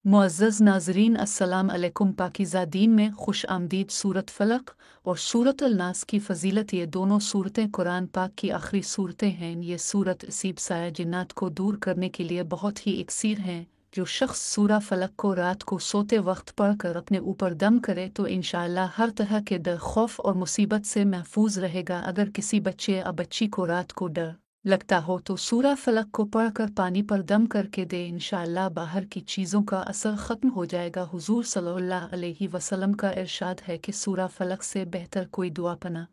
मुअज़्ज़ज़ नाज़रीन अस्सलाम अलैकुम। पाकीज़ा दीन में खुश आमदीद। सूरत फलक और सूरत अल नास की फ़जीलत। ये दोनों सूरतें कुरान पाक की आखिरी सूरतें हैं। ये सूरत असीब साया जिन्नात को दूर करने के लिए बहुत ही इक्सीर हैं। जो शख्स सूरा फलक को रात को सोते वक्त पढ़कर अपने ऊपर दम करे तो इंशाअल्लाह हर तरह के डर, खौफ और मुसीबत से महफूज रहेगा। अगर किसी बच्चे या बच्ची को रात को डर लगता हो तो सूरा फलक को पढ़कर पानी पर दम करके दे, इंशाअल्लाह बाहर की चीज़ों का असर ख़त्म हो जाएगा। हुजूर सल्लल्लाहु अलैहि वसल्लम का इरशाद है कि सूरा फलक से बेहतर कोई दुआ पना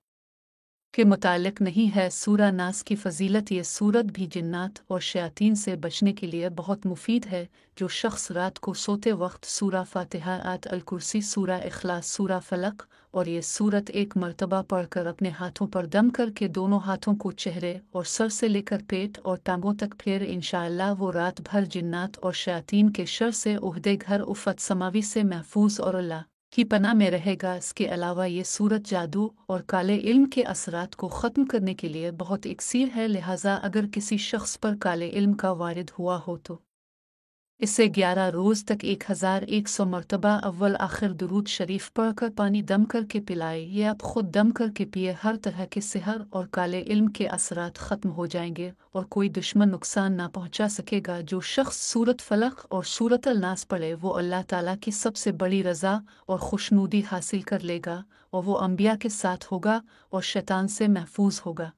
के मुतालिक नहीं है। सूरा नास की फ़जीलत। ये सूरत भी जिन्नात और शयातीन से बचने के लिए बहुत मुफीद है। जो शख्स रात को सोते वक्त सूरा फातिहा, आयत अल कुर्सी, सूरा इखलास, सूरा फलक और ये सूरत एक मर्तबा पढ़कर अपने हाथों पर दम करके दोनों हाथों को चेहरे और सर से लेकर पेट और टांगों तक फेर, इंशाअल्लाह वो रात भर जिन्नात और शयातीन के शर से, उहदे घर, उफ़त समावी से महफूज और अल्लाह की पनाह में रहेगा। इसके अलावा ये सूरत जादू और काले इल्म के असरात को ख़त्म करने के लिए बहुत इक्सीर है। लिहाजा अगर किसी शख्स पर काले इल्म का वारिद हुआ हो तो इससे 11 रोज़ तक 1100 मरतबा अव्वल आखिर दुरूद शरीफ पढ़कर पानी दम करके पिलाए। ये आप खुद दम करके पिए, हर तरह के सिहर और काले इल्म के असरात ख़त्म हो जाएंगे और कोई दुश्मन नुकसान ना पहुंचा सकेगा। जो शख्स सूरत फलक और सूरत अल नास पढ़े वो अल्लाह ताला की सबसे बड़ी रज़ा और खुशनूदी हासिल कर लेगा और वो अंबिया के साथ होगा और शैतान से महफूज होगा।